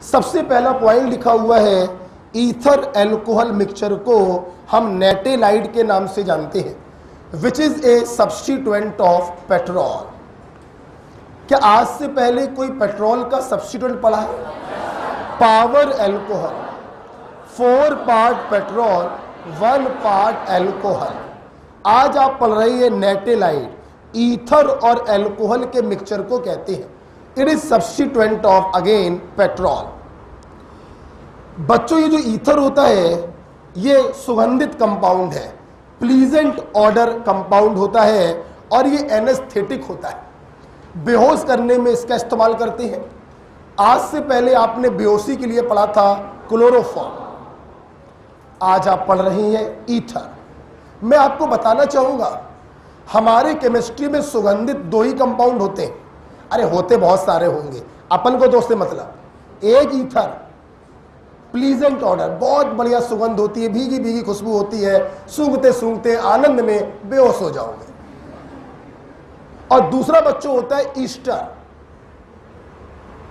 सबसे पहला पॉइंट लिखा हुआ है, ईथर एल्कोहल मिक्सचर को हम नेटेलाइट के नाम से जानते हैं, which is a substituent of petrol. क्या आज से पहले कोई पेट्रोल का सब्स्टिट्यूएंट पढ़ा है? Power alcohol, 4 part petrol 1 part alcohol. आज आप पढ़ रही है नेटेलाइट। ईथर और एल्कोहल के मिक्सचर को कहते हैं, it is substituent of again petrol. बच्चों, ये जो ईथर होता है ये सुगंधित कंपाउंड है, प्लीजेंट ऑडर कंपाउंड होता है और ये एनेस्थेटिक होता है। बेहोश करने में इसका इस्तेमाल करते हैं। आज से पहले आपने बेहोशी के लिए पढ़ा था क्लोरोफॉर्म, आज आप पढ़ रही हैं ईथर। मैं आपको बताना चाहूंगा, हमारे केमिस्ट्री में सुगंधित 2 ही कंपाउंड होते हैं। अरे होते बहुत सारे होंगे, अपन को दोस्त मतलब एक ईथर, प्लीजेंट ऑर्डर, बहुत बढ़िया सुगंध होती है, भीगी भीगी खुशबू होती है, सूंघते सूंघते आनंद में बेहोश हो जाओगे। और दूसरा बच्चों होता है ईस्टर।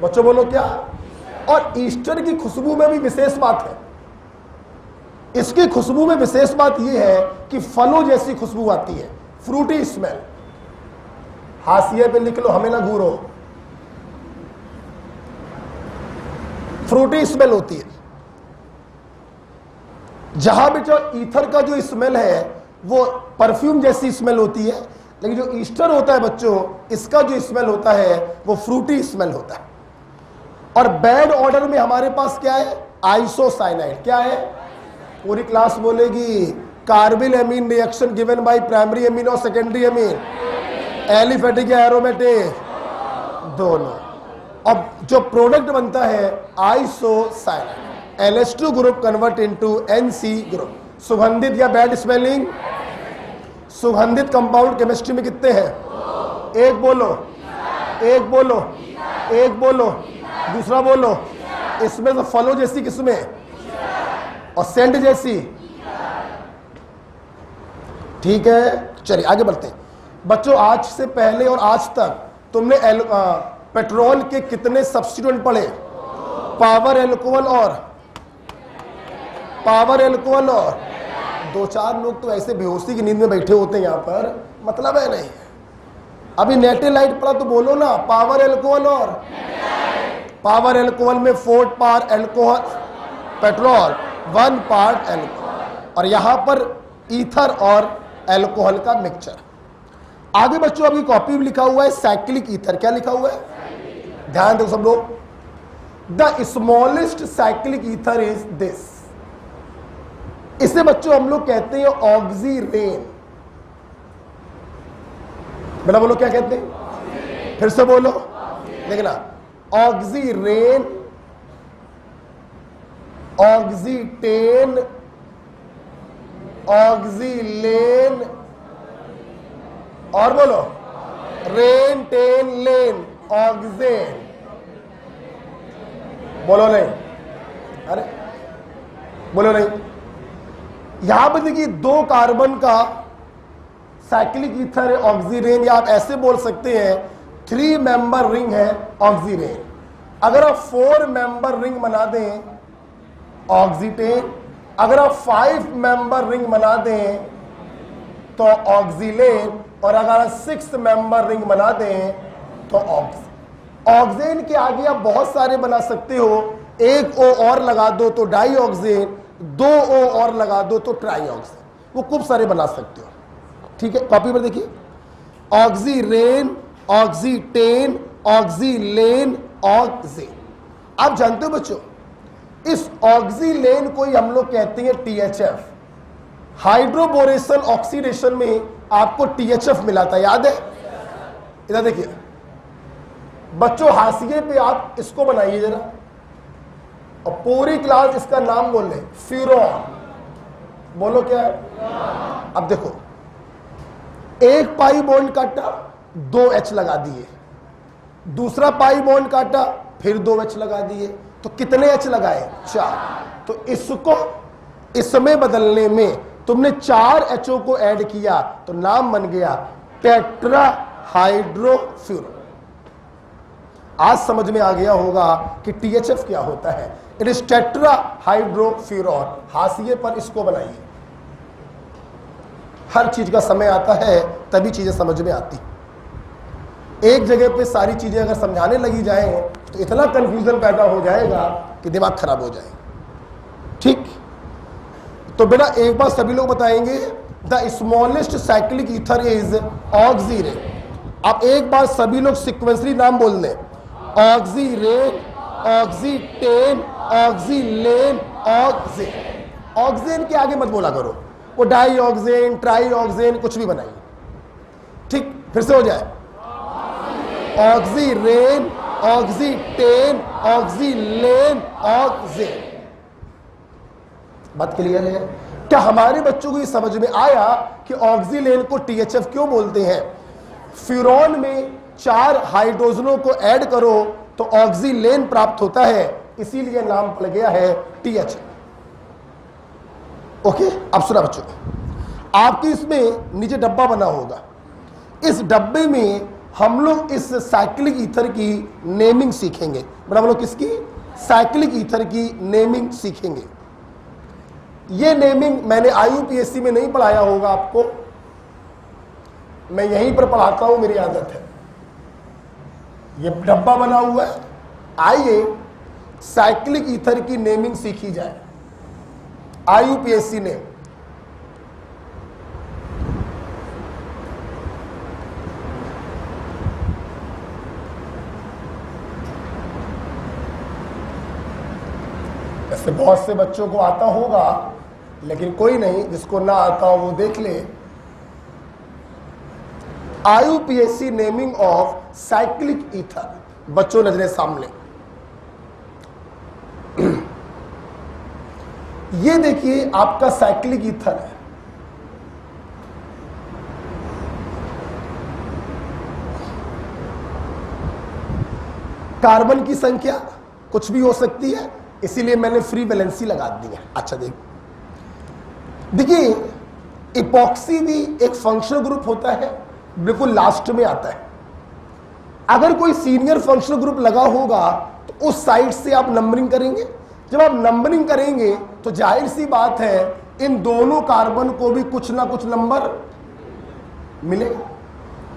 बच्चों बोलो क्या? और ईस्टर की खुशबू में भी विशेष बात है। इसकी खुशबू में विशेष बात यह है कि फलों जैसी खुशबू आती है, फ्रूटी स्मेल। हाशिए पे लिख लो, हमें ना घूरो, फ्रूटी स्मेल होती है। जहां भी जो ईथर का जो स्मेल है वो परफ्यूम जैसी स्मेल होती है, लेकिन जो ईस्टर होता है बच्चों, इसका जो स्मेल होता है वो फ्रूटी स्मेल होता है। और बैड ऑर्डर में हमारे पास क्या है? आइसोसाइनाइड। क्या है? पूरी क्लास बोलेगी, carbyl amine reaction given by primary amine और सेकेंडरी एमीन, एलिफेटिक या एरोमेटिक, दोनों। अब जो प्रोडक्ट बनता है isocyanide, LH2 group convert into NC group. सुगंधित या बैड स्मेलिंग? सुगंधित कंपाउंड केमिस्ट्री में कितने हैं? एक बोलो, एक बोलो, एक बोलो, दूसरा बोलो। इसमें तो फलों जैसी किस्में और सेंट जैसी। ठीक है, चलिए आगे बढ़ते हैं। बच्चों, आज से पहले और आज तक तुमने पेट्रोल के कितने सब्स्टिट्यूएंट पढ़े? पावर एल्कोहल और 2-4 लोग तो ऐसे बेहोशी की नींद में बैठे होते हैं यहाँ पर, मतलब है नहीं। अभी नेटेलाइट पढ़ा तो बोलो ना, पावर एल्कोहल और पावर एल्कोहल में 4 part alcohol petrol 1 part alcohol, और यहां पर ईथर और एल्कोहल का मिक्सचर। आगे बच्चों अभी कॉपी में लिखा हुआ है साइक्लिक ईथर। क्या लिखा हुआ है? ध्यान दो सब लोग। The smallest cyclic ether is this. इसे बच्चों हम लोग कहते हैं ऑक्सीरेन। बेटा बोलो, क्या कहते हैं? फिर से बोलो, देखना, ऑक्सीरेन, ऑक्सीटेन, ऑक्सीलेन, और बोलो रेन टेन लेन, ऑक्सेन। बोलो नहीं, अरे बोलो नहीं। यहां पर देखिए 2 कार्बन का साइक्लिक ईथर है ऑक्सीरेन, या आप ऐसे बोल सकते हैं 3 मेंबर रिंग है ऑक्सीरेन। अगर आप 4 मेंबर रिंग बना दें ऑक्सीटेन, अगर आप 5 मेंबर रिंग बना दें तो ऑक्सीलेन, और अगर 6 मेंबर रिंग बना दें तो ऑक्सेन के आगे आप बहुत सारे बना सकते हो। 1 O और लगा दो तो डाई ऑक्सेन, 2 O और लगा दो तो ट्राई ऑक्सेन, वो खूब सारे बना सकते हो। ठीक है, कॉपी पर देखिए, ऑक्सीरेन, ऑक्सीटेन, ऑक्सीलेन, ऑक्सेन। आप जानते हो बच्चों, इस ऑक्सीलेन को ही हम लोग कहते हैं THF। हाइड्रोबोरेशन ऑक्सीडेशन में आपको THF मिला था, याद है? इधर देखिए बच्चों, हाशिए पे आप इसको बनाइए जरा, और पूरी क्लास इसका नाम बोल ले, फ्यूरॉन। बोलो क्या है? अब देखो, 1 पाई बॉन्ड काटा, 2 H लगा दिए, दूसरा पाई बॉन्ड काटा, फिर 2 H लगा दिए, तो कितने H लगाए? 4। तो इसको इसमें बदलने में तुमने 4 HO को ऐड किया तो नाम बन गया टेट्रा हाइड्रोफ्यूरॉन। आज समझ में आ गया होगा कि THF क्या होता है। It is tetrahydrofuran. हाशिए पर इसको बनाइए। हर चीज का समय आता है तभी चीजें समझ में आती। एक जगह पे सारी चीजें अगर समझाने लगी जाए तो इतना कंफ्यूजन पैदा हो जाएगा कि दिमाग खराब हो जाएगा। ठीक, तो बेटा एक बार सभी लोग बताएंगे, the smallest cyclic ether is oxirane. अब एक बार सभी लोग सिक्वेंसली नाम बोल दें, oxirane, oxetane, oxolane, oxane. Oxane के आगे मत बोला करो, वो डाई ऑक्सीन, ट्राई ऑक्सीन कुछ भी बनाइए। ठीक, फिर से हो जाए, ऑक्सीरेन, ऑक्सीटेन, ऑक्सीलेन, ऑक्सीन। बात क्लियर है? क्या हमारे बच्चों को ये समझ में आया कि ऑक्सीलेन को THF क्यों बोलते हैं? फ्यूरॉन में 4 हाइड्रोजनों को ऐड करो तो ऑक्सीलेन प्राप्त होता है, इसीलिए नाम पड़ गया है THF। ओके, अब सुना बच्चों, आपके इसमें नीचे डब्बा बना होगा। इस डब्बे में हम लोग इस साइक्लिक ईथर की नेमिंग सीखेंगे। बड़ा हम लोग किसकी? साइक्लिक ईथर की नेमिंग सीखेंगे। ये नेमिंग मैंने IUPAC में नहीं पढ़ाया होगा आपको, मैं यहीं पर पढ़ाता हूं, मेरी आदत है। ये डब्बा बना हुआ है, आइए साइक्लिक ईथर की नेमिंग सीखी जाए। IUPAC ने ऐसे बहुत से बच्चों को आता होगा, लेकिन कोई नहीं, जिसको ना आता हो वो देख ले। IUPAC naming of cyclic ether, बच्चों नजरें सामने। ये देखिए आपका साइक्लिक ईथर है। कार्बन की संख्या कुछ भी हो सकती है, इसीलिए मैंने फ्री वैलेंसी लगा दी है। अच्छा देखिए इपॉक्सी भी एक फंक्शनल ग्रुप होता है, बिल्कुल लास्ट में आता है। अगर कोई सीनियर फंक्शनल ग्रुप लगा होगा तो उस साइड से आप नंबरिंग करेंगे। जब आप नंबरिंग करेंगे तो जाहिर सी बात है इन दोनों कार्बन को भी कुछ ना कुछ नंबर मिलेगा।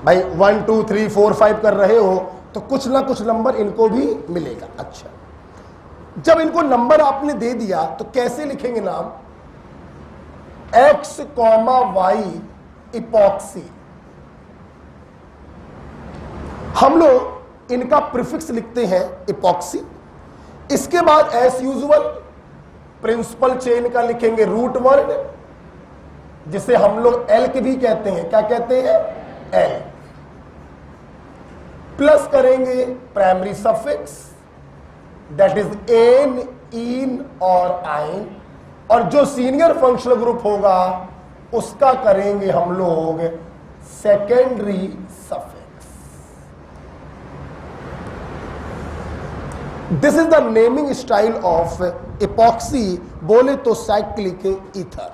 भाई 1 2 3 4 5 कर रहे हो तो कुछ ना कुछ नंबर इनको भी मिलेगा। अच्छा, जब इनको नंबर आपने दे दिया तो कैसे लिखेंगे नाम? X, Y epoxy. हम लोग इनका प्रीफिक्स लिखते हैं इपॉक्सी। इसके बाद एस यूजुअल प्रिंसिपल चेन का लिखेंगे रूट वर्ड, जिसे हम लोग एल्क भी कहते हैं। क्या कहते हैं? एल। प्लस करेंगे primary suffix, that is ene, ine और आइन। और जो सीनियर फंक्शनल ग्रुप होगा उसका करेंगे हम लोग secondary suffix. This is the naming style of epoxy, बोले तो साइक्लिक ईथर।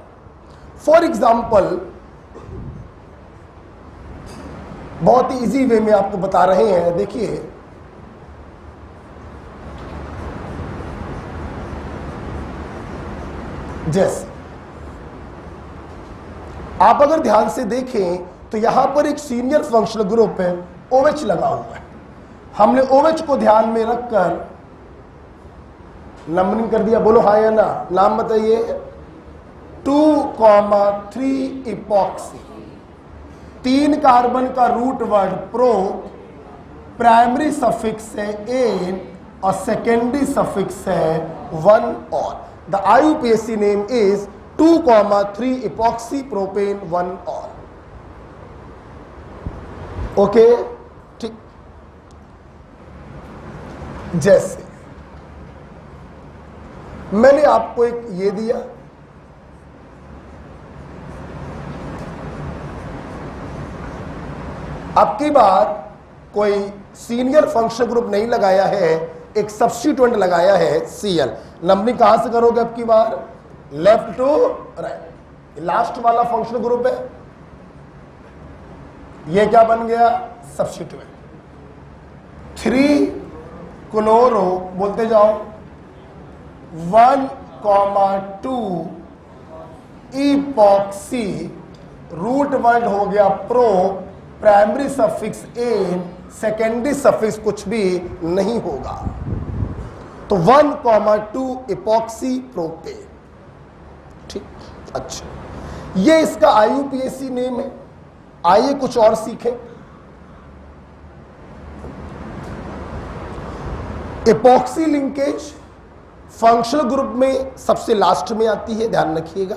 फॉर एग्जाम्पल, बहुत ही इजी वे में आपको बता रहे हैं। देखिए जैसे आप अगर ध्यान से देखें तो यहां पर एक सीनियर फंक्शनल ग्रुप है OH लगा हुआ है। हमने OH को ध्यान में रखकर नंबरिंग कर दिया। बोलो हाँ या ना? नाम बताइए। 2,3 इपॉक्सी। 3 कार्बन का root word pro, primary suffix है एन और सेकेंडरी सफिक्स है 1 और। The IUPAC name is 2,3 epoxy propane 1 or. Okay, ठीक। जैसे मैंने आपको एक ये दिया, अब की बार कोई सीनियर फंक्शनल ग्रुप नहीं लगाया है, एक सब्स्टिट्यूएंट लगाया है Cl। नंबरिंग कहां से करोगे अब की बार? Left to right. लास्ट वाला फंक्शनल ग्रुप है, ये क्या बन गया? सब्स्टिट्यूएंट। 3 क्लोरो, बोलते जाओ, 1,2 इपॉक्सी, रूट वर्ड हो गया pro, primary suffix N, secondary suffix कुछ भी नहीं होगा। तो 1,2 इपॉक्सी प्रोपेन। ठीक, अच्छा, ये इसका IUPAC नेम है। आइए कुछ और सीखें। इपॉक्सी लिंकेज फंक्शनल ग्रुप में सबसे लास्ट में आती है, ध्यान रखिएगा।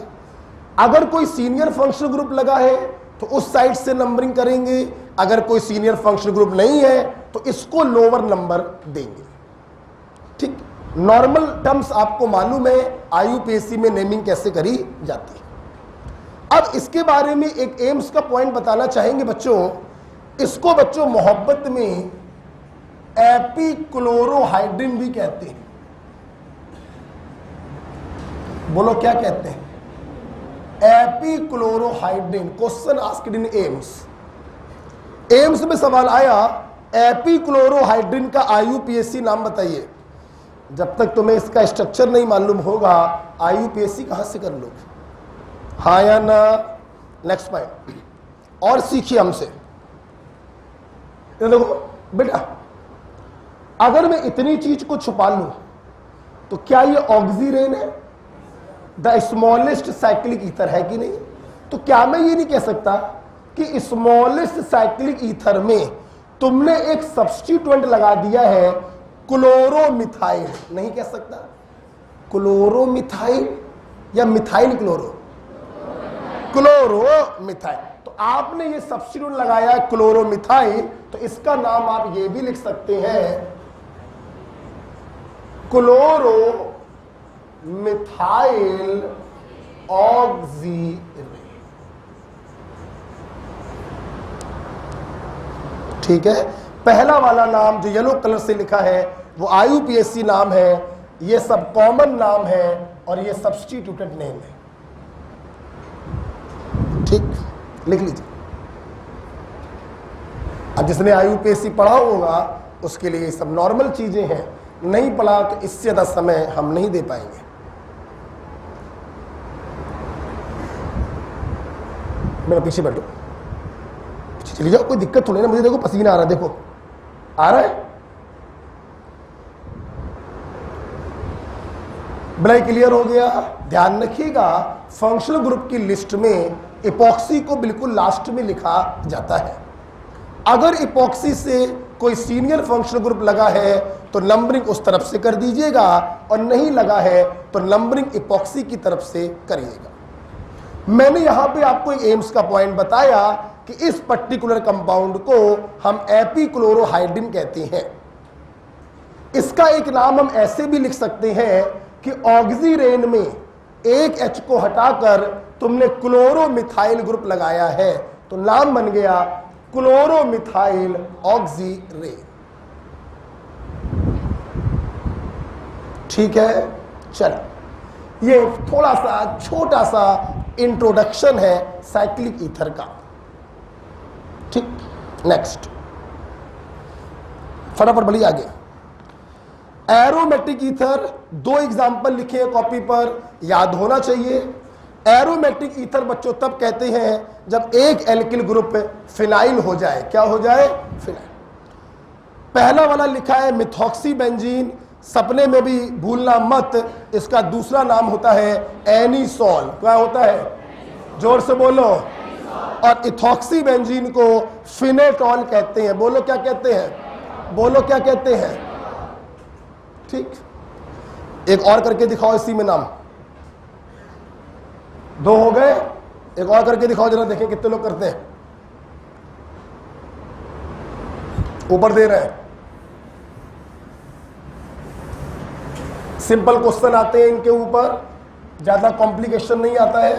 अगर कोई सीनियर फंक्शनल ग्रुप लगा है तो उस साइड से नंबरिंग करेंगे, अगर कोई सीनियर फंक्शनल ग्रुप नहीं है तो इसको लोअर नंबर देंगे। ठीक, नॉर्मल टर्म्स आपको मालूम है IUPAC में नेमिंग कैसे करी जाती है। अब इसके बारे में एक एम्स का पॉइंट बताना चाहेंगे बच्चों। इसको बच्चों मोहब्बत में एपीक्लोरोहाइड्रिन भी कहते हैं। बोलो क्या कहते हैं? Epichlorohydrin. Question asked in AIIMS. AIIMS में सवाल आया एपीक्लोरोहाइड्रिन का IUPAC नाम बताइए। जब तक तुम्हें इसका स्ट्रक्चर नहीं मालूम होगा IUPAC कहां से कर लोगे? हाँ या ना? नेक्स्ट पॉइंट और सीखिए हमसे। देखो बेटा, अगर मैं इतनी चीज को छुपा लूं तो क्या ये ऑक्सीरेन है? द स्मॉलेस्ट साइक्लिक ईथर है कि नहीं? तो क्या मैं ये नहीं कह सकता कि स्मॉलेस्ट साइक्लिक ईथर में तुमने एक सब्स्टिट्यूएंट लगा दिया है क्लोरोमिथाइल? नहीं कह सकता। क्लोरोमिथाइल या मिथाइल क्लोरो? क्लोरोमिथाइल। तो आपने ये सब्स्टिट्यूएंट लगाया क्लोरोमिथाइल, तो इसका नाम आप ये भी लिख सकते हैं क्लोरोमिथाइल ऑक्सीरेन। ठीक है, पहला वाला नाम जो येलो कलर से लिखा है वो IUPAC नाम है, ये सब कॉमन नाम है और ये सब्स्टिट्यूटेड नेम है। ठीक, लिख लीजिए। अब जिसने IUPAC पढ़ा होगा उसके लिए ये सब नॉर्मल चीजें हैं, नहीं पढ़ा तो इससे ज्यादा समय हम नहीं दे पाएंगे। मेरा पीछे बैठो, पीछे चली जाओ, कोई दिक्कत थोड़ी ना। मुझे देखो पसीना आ रहा है, देखो आ रहा है। ब्लैक क्लियर हो गया। ध्यान रखिएगा फंक्शनल ग्रुप की लिस्ट में इपॉक्सी को बिल्कुल लास्ट में लिखा जाता है। अगर इपॉक्सी से कोई सीनियर फंक्शनल ग्रुप लगा है तो नंबरिंग उस तरफ से कर दीजिएगा, और नहीं लगा है तो नंबरिंग इपॉक्सी की तरफ से करिएगा। मैंने यहां पे आपको एक एम्स का पॉइंट बताया कि इस पर्टिकुलर कंपाउंड को हम एपीक्लोरोहाइड्रिन कहते हैं। इसका एक नाम हम ऐसे भी लिख सकते हैं कि ऑक्सीरेन में एक H को हटाकर तुमने क्लोरोमिथाइल ग्रुप लगाया है, तो नाम बन गया क्लोरोमिथाइल ऑक्सीरेन। ठीक है, चलो ये थोड़ा सा छोटा सा इंट्रोडक्शन है साइक्लिक ईथर का। ठीक, नेक्स्ट फटाफट बढ़िए आगे। एरोमेटिक ईथर, दो एग्जाम्पल लिखे हैं कॉपी पर, याद होना चाहिए। एरोमेटिक ईथर बच्चों तब कहते हैं जब एक एल्किल ग्रुप फिनाइल हो जाए। क्या हो जाए? फिनाइल। पहला वाला लिखा है मिथॉक्सी बेंजीन, सपने में भी भूलना मत, इसका दूसरा नाम होता है एनीसॉल। क्या होता है? जोर से बोलो। और इथॉक्सी बेंजीन को फिनेटॉल कहते हैं। बोलो क्या कहते हैं? बोलो क्या कहते हैं? ठीक, एक और करके दिखाओ इसी में नाम। दो हो गए, एक और करके दिखाओ जरा, देखें कितने लोग करते हैं। ऊपर दे रहे हैं। सिंपल क्वेश्चन आते हैं इनके ऊपर, ज्यादा कॉम्प्लिकेशन नहीं आता है,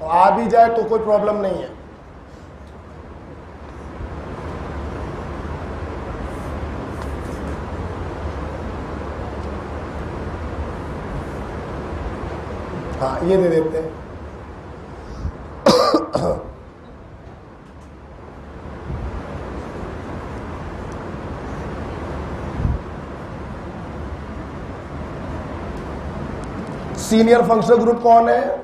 और आ भी जाए तो कोई प्रॉब्लम नहीं है। हाँ, ये दे देते हैं। सीनियर फंक्शनल ग्रुप कौन है?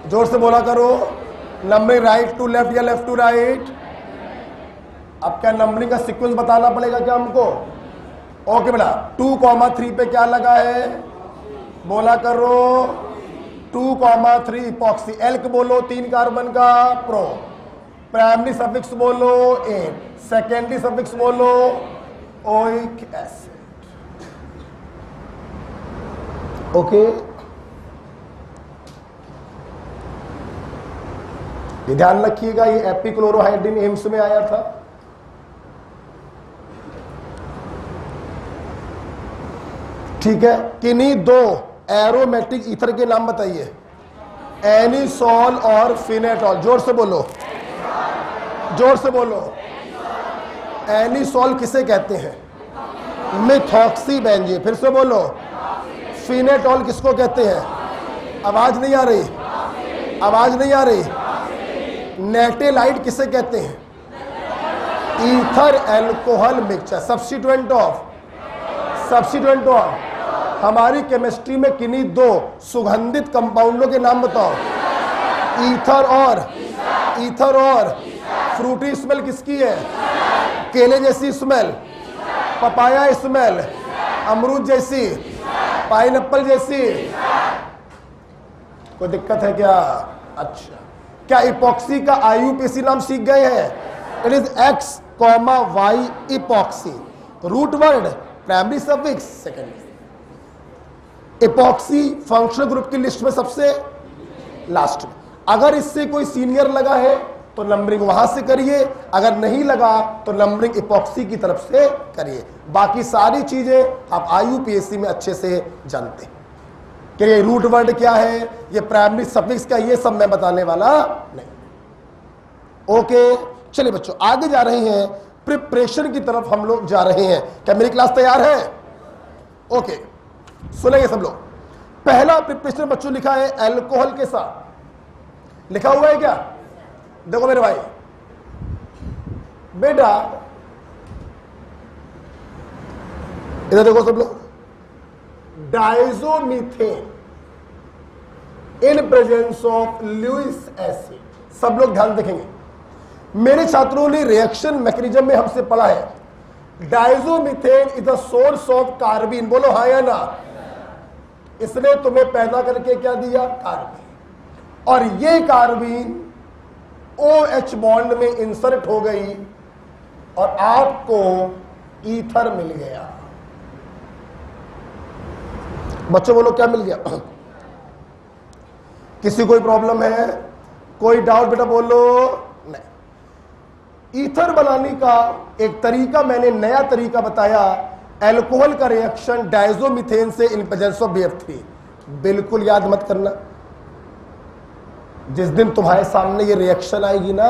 जोर से बोला करो। नंबरिंग राइट टू लेफ्ट या लेफ्ट टू राइट? अब क्या नंबरिंग का सीक्वेंस बताना पड़ेगा क्या हमको? ओके बेटा, 2,3 पे क्या लगा है? बोला करो 2,3 इपॉक्सी। एल्क बोलो 3 कार्बन का प्रो। प्राइमरी सफिक्स बोलो एन, सेकेंडरी सफिक्स बोलो ओइक एसिड। ओके, ये ध्यान रखिएगा, ये एपिक्लोरोहाइड्रिन एम्स में आया था। ठीक है, किन्हीं 2 एरोमेटिक ईथर के नाम बताइए। एनिसोल और फिनेटॉल। जोर से बोलो, जोर से बोलो। एनिसोल किसे कहते हैं? Methoxy benzene. फिर से बोलो, फिनेटॉल किसको कहते हैं? आवाज नहीं आ रही, आवाज नहीं आ रही। नेटेलाइट किसे कहते हैं? Ether alcohol mixture. Substituent of, substituent of. हमारी केमिस्ट्री में किन्हीं 2 सुगंधित कंपाउंडों के नाम बताओ। ईथर और, ईथर और। फ्रूटी स्मेल किसकी है? केले जैसी स्मेल, पपाया स्मेल, अमरूद जैसी, पाइनएप्पल जैसी। कोई दिक्कत है क्या? अच्छा, क्या इपॉक्सी का आईयूपीसी नाम सीख गए हैं? It is X, Y epoxy. Root word primary suffix secondary. Epoxy functional group की लिस्ट में सबसे लास्ट में। अगर इससे कोई सीनियर लगा है तो नंबरिंग वहां से करिए, अगर नहीं लगा तो नंबरिंग इपॉक्सी की तरफ से करिए। बाकी सारी चीजें आप आईयूपीएससी में अच्छे से जानते हैं कि ये रूट वर्ड क्या है, ये प्राइमरी सफिक्स क्या, ये सब मैं बताने वाला नहीं। ओके, चलिए बच्चों आगे जा रहे हैं, प्रिपरेशन की तरफ हम लोग जा रहे हैं। क्या मेरी क्लास तैयार है? ओके, सुनेंगे सब लोग। पहला प्रिपरेशन बच्चों लिखा है अल्कोहल के साथ। लिखा हुआ है क्या? देखो मेरे भाई, बेटा इधर देखो सब लोग। Diazomethane in presence of Lewis acid. सब लोग ध्यान देखेंगे। मेरे छात्रों ने रिएक्शन मैकेनिज्म में हमसे पढ़ा है diazomethane is the source of कार्बिन। बोलो हाँ या ना? इसने तुम्हें पैदा करके क्या दिया? कार्बिन। और ये कार्बिन OH बॉन्ड में इंसर्ट हो गई और आपको ईथर मिल गया। बच्चों बोलो क्या मिल गया? किसी कोई प्रॉब्लम है? कोई डाउट बेटा बोलो? नहीं। ईथर बनाने का एक तरीका मैंने नया तरीका बताया, अल्कोहल का रिएक्शन डायजोमीथेन से इन प्रेजेंस ऑफ BF3। बिल्कुल याद मत करना। जिस दिन तुम्हारे सामने ये रिएक्शन आएगी ना,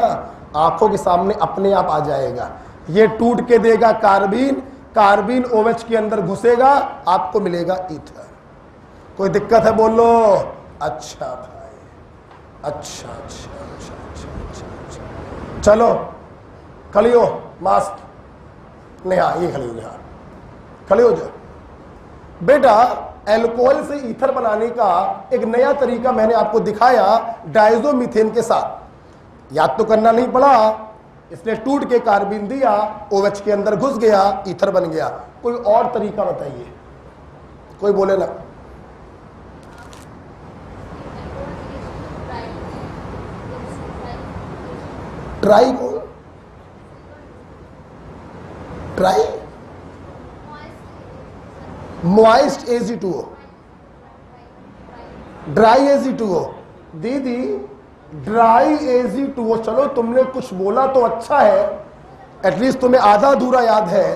आंखों के सामने अपने आप आ जाएगा। ये टूट के देगा कार्बिन, कार्बिन OH के अंदर घुसेगा, आपको मिलेगा ईथर। कोई दिक्कत है बोलो? अच्छा भाई, अच्छा अच्छा अच्छा अच्छा अच्छा। चलो खड़ी हो, मास्क नेहा, ये खड़ी हो नेहा, खड़े हो जाओ। बेटा अल्कोहल से ईथर बनाने का एक नया तरीका मैंने आपको दिखाया डायजोमीथेन के साथ। याद तो करना नहीं पड़ा, इसने टूट के कार्बिन दिया, OH के अंदर घुस गया, ईथर बन गया। कोई और तरीका बताइए, कोई बोले ना। ट्राई को try moist AgO, dry AgO। दीदी ड्राई AgO, चलो तुमने कुछ बोला तो अच्छा है, एटलीस्ट तुम्हें आधा अधूरा याद है।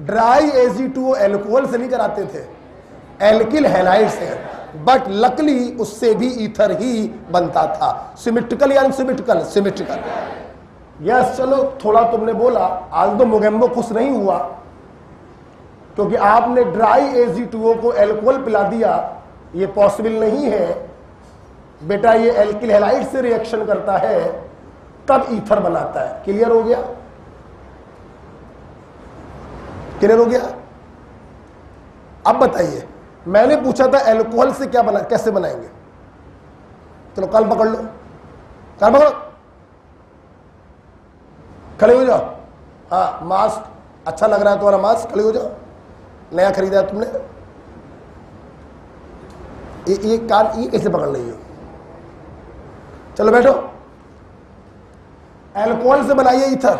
ड्राई AgO एल्कोहल से नहीं कराते थे, एल्किल हैलाइड से, बट लकली उससे भी ईथर ही बनता था। सिमेट्रिकल या अनसिमेट्रिकल? सिमेट्रिकल। यस, चलो थोड़ा तुमने बोला। आज तो मोगेम्बो खुश नहीं हुआ क्योंकि आपने ड्राई AgO को एल्कोहल पिला दिया। ये पॉसिबल नहीं है बेटा, ये एल्किल हैलाइड से रिएक्शन करता है तब ईथर बनाता है। क्लियर हो गया? क्लियर हो गया? अब बताइए मैंने पूछा था एल्कोहल से क्या बना, कैसे बनाएंगे? चलो कान पकड़ लो, कान पकड़ो, खड़े हो जाओ। हाँ, मास्क अच्छा लग रहा है तुम्हारा मास्क, खड़े हो जाओ। नया खरीदा है तुमने, ये कान ये कैसे पकड़ रही हो? चलो बैठो। एल्कोहल से बनाइए ईथर।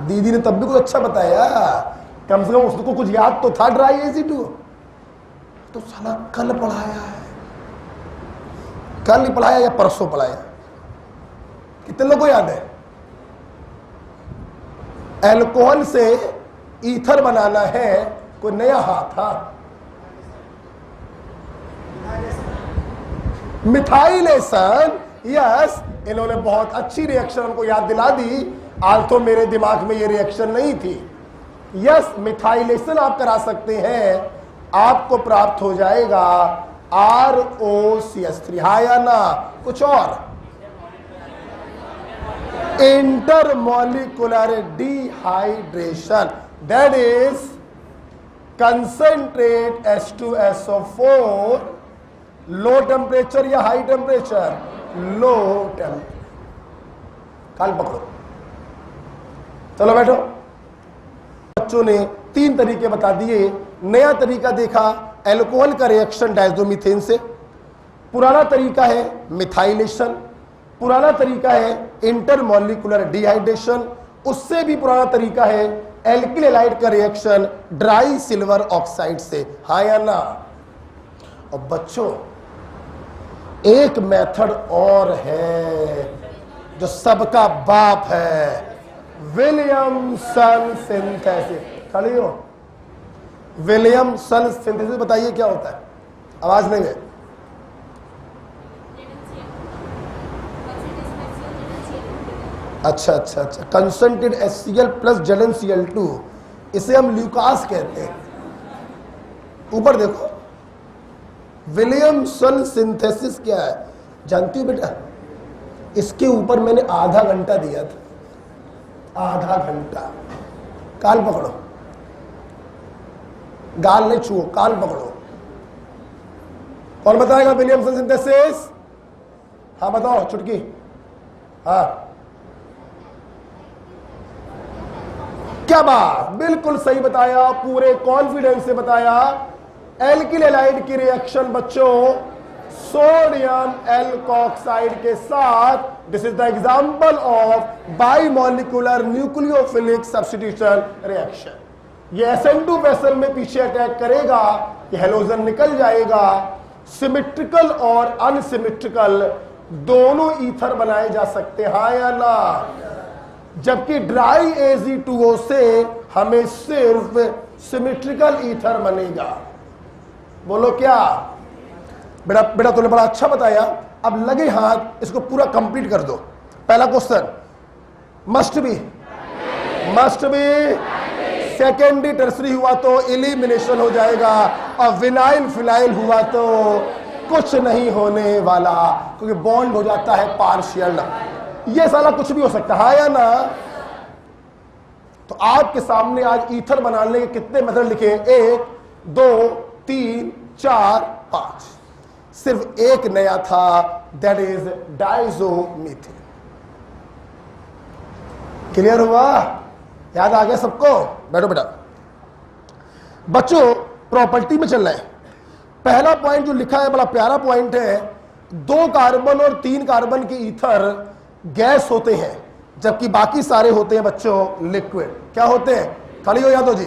दीदी ने तब भी कुछ अच्छा बताया, कम से कम उसको कुछ याद तो था। ड्राई एसिड तो साला कल पढ़ाया है, कल नहीं पढ़ाया या परसों पढ़ाया? कितने लोगों को याद है? एल्कोहल से ईथर बनाना है, कोई नया हाथ था? Methylation, yes. इन्होंने बहुत अच्छी रिएक्शन हमको याद दिला दी, आज तो मेरे दिमाग में ये रिएक्शन नहीं थी। यस, मिथाइलेशन आप करा सकते हैं, आपको प्राप्त हो जाएगा ROCH3। हाँ या ना? कुछ और? Intermolecular dehydration, that is concentrate H2SO4, low temperature या हाई टेम्परेचर? Low temperature. काल पकड़ो, चलो बैठो। बच्चों ने 3 तरीके बता दिए। नया तरीका देखा एल्कोहल का रिएक्शन डायजोमीथेन से, पुराना तरीका है मिथाइलेशन, पुराना तरीका है इंटरमॉलिक्यूलर डिहाइड्रेशन, उससे भी पुराना तरीका है एल्किल हैलाइड का रिएक्शन ड्राई सिल्वर ऑक्साइड से। हाँ या ना? और बच्चों एक मेथड और है जो सबका बाप है, विलियमसन सिंथेसिस। खड़ी हो। विलियमसन सिंथेसिस बताइए क्या होता है? आवाज नहीं है। अच्छा अच्छा अच्छा, कंसंट्रेटेड HCl प्लस ZnCl2, इसे हम ल्यूकास कहते हैं। ऊपर देखो, विलियमसन सिंथेसिस क्या है जानती हो बेटा? इसके ऊपर मैंने आधा घंटा दिया था, आधा घंटा। कान पकड़ो, गाल नहीं छुओ, कान पकड़ो। कौन बताएगा विलियमसन सिंथेसिस? हाँ बताओ, चुटकी। हाँ, क्या बात, बिल्कुल सही बताया, पूरे कॉन्फिडेंस से बताया। एल्किल हैलाइड की रिएक्शन बच्चों सोडियम एल्कोक्साइड के साथ, this is the example of bimolecular nucleophilic substitution reaction. ये SN2 वेसल में पीछे अटैक करेगा, ये हेलोजन निकल जाएगा। सिमेट्रिकल और अनसिमेट्रिकल दोनों ईथर बनाए जा सकते हैं, हाँ या ना? जबकि ड्राई AgO से हमें सिर्फ सिमेट्रिकल ईथर बनेगा। बोलो क्या? बेटा बेटा तूने बड़ा अच्छा बताया। अब लगे हाथ, इसको पूरा कंप्लीट कर दो। पहला question, must be, must be. Secondary tertiary हुआ तो एलिमिनेशन हो जाएगा, और विनाइल फिनाइल हुआ तो कुछ नहीं होने वाला, क्योंकि बॉन्ड हो जाता है पार्शियल। ये साला कुछ भी हो सकता है, या ना? तो आपके सामने आज ईथर बनाने के कितने मेथड लिखे? 1 2 3 4 5। सिर्फ एक नया था, दैट इज डायजोमीथेन। क्लियर हुआ? याद आ गया सबको? बैठो बेटा। बच्चों प्रॉपर्टी में चलना है। पहला पॉइंट जो लिखा है बड़ा प्यारा पॉइंट है, 2 कार्बन और 3 कार्बन के ईथर गैस होते हैं, जबकि बाकी सारे होते हैं बच्चों लिक्विड। क्या होते हैं? खड़ी हो यादव जी।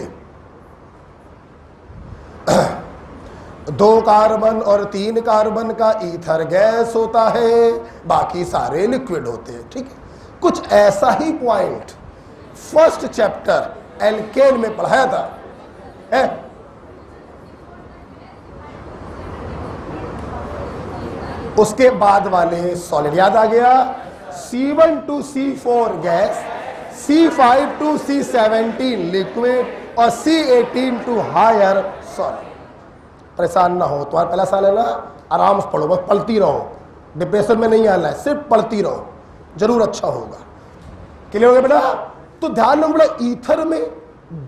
2 कार्बन और 3 कार्बन का ईथर गैस होता है, बाकी सारे लिक्विड होते हैं। ठीक है, कुछ ऐसा ही पॉइंट फर्स्ट चैप्टर एल्केन में पढ़ाया था, है? उसके बाद वाले सॉलिड याद आ गया? C1 to C4 gas, C5 to C17 liquid और C18 टू हायर सॉलिड। परेशान ना हो, तुम्हारा पहला साल है ना, आराम से पढ़ो, बस पढ़ती रहो, डिप्रेशन में नहीं आना है, सिर्फ पढ़ती रहो, जरूर अच्छा होगा। क्लियर हो गया बेटा? तो ध्यान रखो बेटा, ईथर में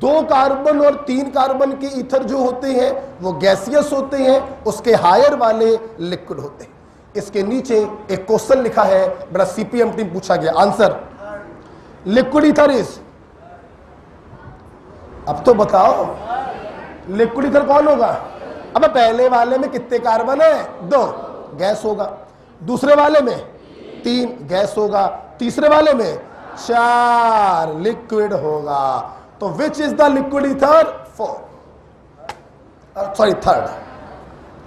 2 कार्बन और 3 कार्बन के ईथर जो होते हैं वो गैसियस होते हैं, उसके हायर वाले लिक्विड होते हैं। इसके नीचे एक क्वेश्चन लिखा है, बड़ा सीपीएम टीम पूछा गया, आंसर लिक्विड ईथर इज, अब तो बताओ लिक्विड ईथर कौन होगा? अब पहले वाले में कितने कार्बन है? 2, गैस होगा। दूसरे वाले में 3, गैस होगा। तीसरे वाले में 4, लिक्विड होगा। तो which is the liquid ether? 4, sorry 3rd।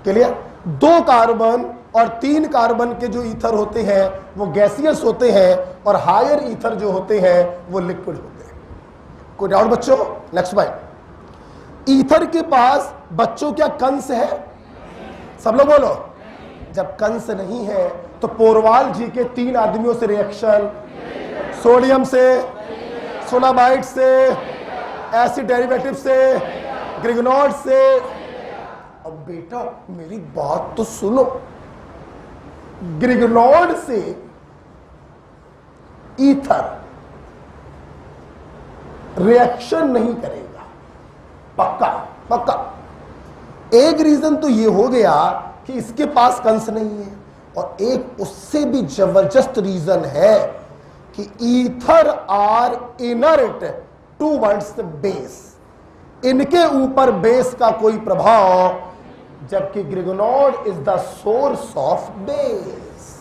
Clear? 2 carbon और 3 कार्बन के जो ईथर होते हैं वो गैसियस होते हैं और हायर ईथर जो होते हैं वो लिक्विड होते हैं। कोई डाउट बच्चों? नेक्स्ट पॉइंट, ईथर के पास बच्चों क्या कंस है? सब लोग बोलो। जब कंस नहीं है तो पोरवाल जी के 3 आदमियों से रिएक्शन, सोडियम से, सोलाबाइट से, एसिड डेरिवेटिव से, ग्रिगनॉड से। अब बेटा मेरी बात तो सुनो, ग्रिगनॉड से ईथर रिएक्शन नहीं करेगा, पक्का पक्का। एक रीजन तो ये हो गया कि इसके पास कंस नहीं है, और एक उससे भी जबरदस्त रीजन है कि ether are inert towards base, इनके ऊपर बेस का कोई प्रभाव, जबकि Grignard is the source of base.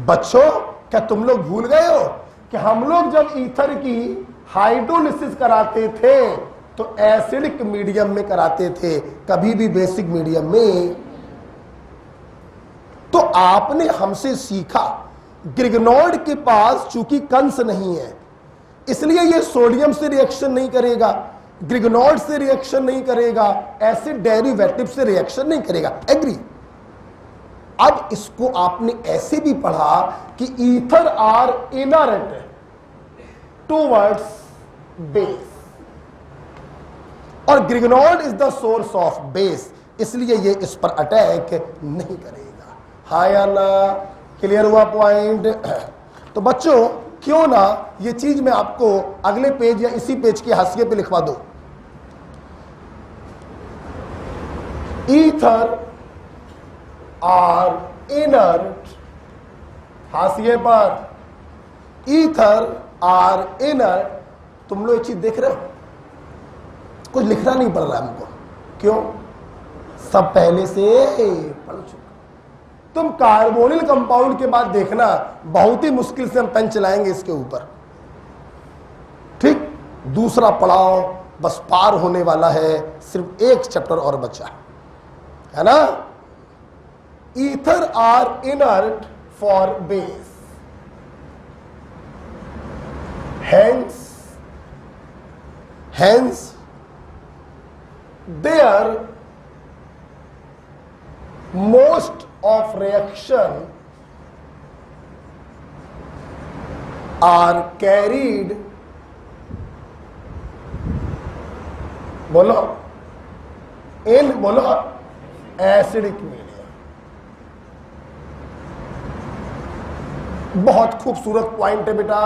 बच्चों क्या तुम लोग भूल गए हो कि हम लोग जब ईथर की हाइड्रोलिसिस कराते थे तो एसिडिक मीडियम में कराते थे, कभी भी बेसिक मीडियम में। तो आपने हमसे सीखा ग्रिगनॉड के पास चूंकि कंस नहीं है इसलिए ये सोडियम से रिएक्शन नहीं करेगा, ग्रिगनॉड से रिएक्शन नहीं करेगा, एसिड डेरिवेटिव से रिएक्शन नहीं करेगा। एग्री? अब इसको आपने ऐसे भी पढ़ा कि ether are inert towards base और Grignard is the source of base, इसलिए ये इस पर अटैक नहीं करेगा। हाँ या ना? क्लियर हुआ पॉइंट? तो बच्चों क्यों ना ये चीज मैं आपको अगले पेज या इसी पेज के हाशिए पे लिखवा दूं। ईथर आर इनर्ट, हाशिए पर ईथर आर इनर्ट। तुम लोग एक चीज देख रहे हो, कुछ लिखना नहीं पड़ रहा हमको, क्यों? सब पहले से पढ़ चुके। तुम कार्बोनिल कंपाउंड के बाद देखना बहुत ही मुश्किल से हम पेन चलाएंगे इसके ऊपर, ठीक? दूसरा पड़ाव बस पार होने वाला है, सिर्फ एक चैप्टर और बचा है ना। Ether are inert for base, hence their most of reaction are carried, बोलो in, बोलो एसिडिक मीडियम। बहुत खूबसूरत पॉइंट है बेटा,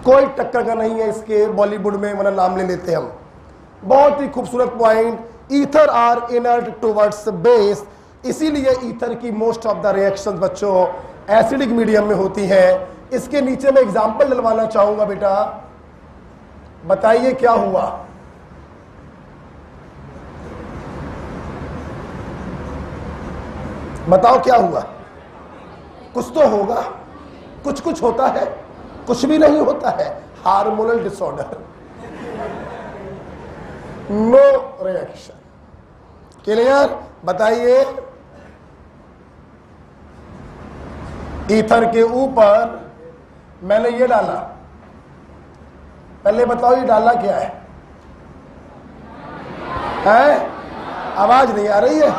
कोई टक्कर का नहीं है इसके बॉलीवुड में, वरना नाम ले लेते हम। बहुत ही खूबसूरत point, ether are inert towards base, इसीलिए ईथर की मोस्ट ऑफ द रिएक्शंस बच्चों एसिडिक मीडियम में होती है। इसके नीचे मैं एग्जांपल डलवाना चाहूंगा बेटा, बताइए क्या हुआ? बताओ क्या हुआ? कुछ तो होगा, कुछ कुछ होता है, कुछ भी नहीं होता है। Hormonal disorder, no reaction. Clear? बताइए, ईथर के ऊपर मैंने ये डाला, पहले बताओ ये डाला क्या है? आवाज नहीं आ रही है?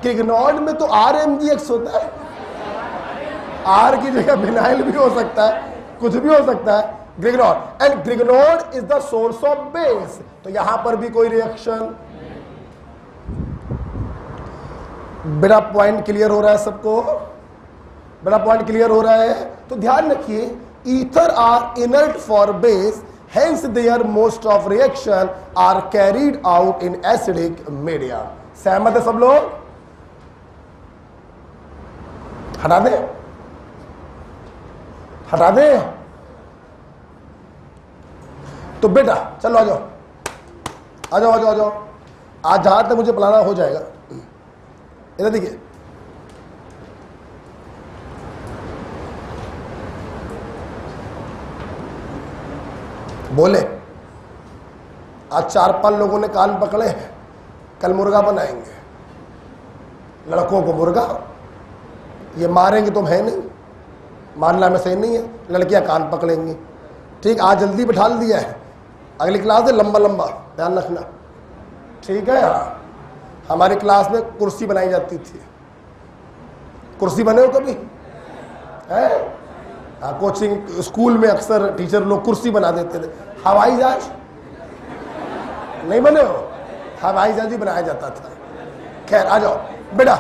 ग्रिगनॉड में तो RMGX होता है, आर की जगह विनाइल भी हो सकता है, कुछ भी हो सकता है। Grignard, and Grignard is the source of base, तो यहां पर भी कोई रिएक्शन। बड़ा पॉइंट क्लियर हो रहा है सबको? बड़ा पॉइंट क्लियर हो रहा है? तो ध्यान रखिए ether are inert for base, hence their most of reaction are carried out in acidic media. सहमत है सब लोग? हटा दे, हटा दे। तो बेटा चलो आ जाओ, आ जाओ, आ जाओ, आ जाओ। आज जहां तक मुझे पढ़ाना हो जाएगा। इधर देखिए, बोले आज 4-5 लोगों ने कान पकड़े हैं, कल मुर्गा बनाएंगे। लड़कों को मुर्गा, ये मारेंगे तुम है नहीं, मारना में सही नहीं है। लड़कियां कान पकड़ेंगी। ठीक, आज जल्दी बिठा दिया है, अगली क्लास है लंबा लंबा, ध्यान रखना। ठीक है। हाँ, हमारी क्लास में कुर्सी बनाई जाती थी। कुर्सी बने हो कभी? है? हाँ, कोचिंग स्कूल में अक्सर टीचर लोग कुर्सी बना देते थे। हवाई जहाज नहीं बने हो? हवाई जहाज ही बनाया जाता था। खैर आ जाओ बेटा,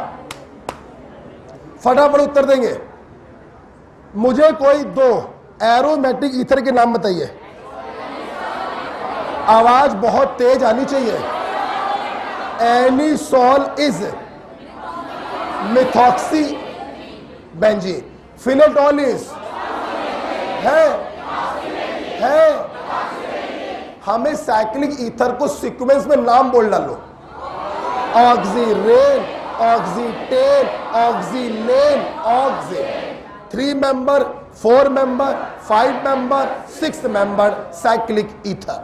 फटाफट उत्तर देंगे। मुझे कोई 2 एरोमेटिक ईथर के नाम बताइए। आवाज बहुत तेज आनी चाहिए। Anisole is methoxy benzene, phenetole is है हमें साइक्लिक ईथर को सीक्वेंस में नाम बोल डालो। Oxirane, oxetane, oxolane, oxy. 3 member, 4 member, 5 member, 6 member cyclic ether.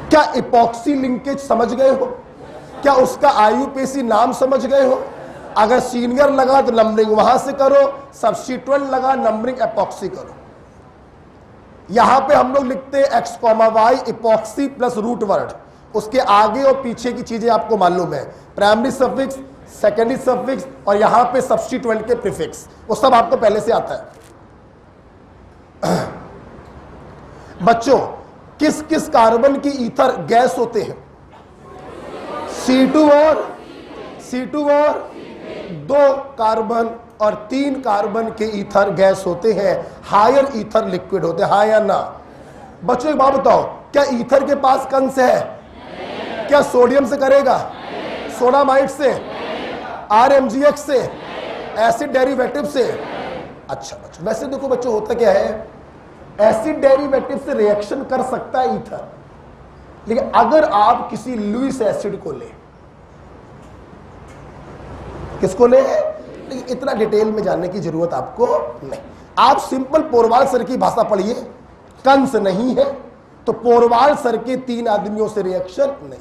क्या इपॉक्सी लिंकेज समझ गए हो? क्या उसका आईयूपीएसी नाम समझ गए हो? अगर सीनियर लगा तो नंबरिंग वहां से करो, सब्स्टिट्यूएंट लगा नंबरिंग एपॉक्सी करो। यहां पे हम लोग लिखते हैं x,y epoxy plus root word, उसके आगे और पीछे की चीजें आपको मालूम है। प्राइमरी सफिक्स, सेकेंडरी सफिक्स और यहां पे सब्स्टिट्यूएंट के प्रीफिक्स, वो सब आपको पहले से आता है। बच्चों, किस किस कार्बन की ईथर गैस होते हैं? C2 और 2 कार्बन और 3 कार्बन के ईथर गैस होते हैं। हायर ईथर लिक्विड होते हैं, हाँ या ना? बच्चों एक बात बताओ, क्या ईथर के पास कंस है? क्या सोडियम से करेगा? सोडामाइड से? RMgX से? एसिड डेरिवेटिव से? अच्छा बच्चों, वैसे देखो बच्चों होता क्या है, एसिड डेरिवेटिव से रिएक्शन कर सकता है ईथर, लेकिन अगर आप किसी लुईस एसिड को ले, किसको ले? लेकिन इतना डिटेल में जानने की जरूरत आपको नहीं। आप सिंपल पोरवाल सर की भाषा पढ़िए। कंस नहीं है तो पोरवाल सर के 3 आदमियों से रिएक्शन नहीं,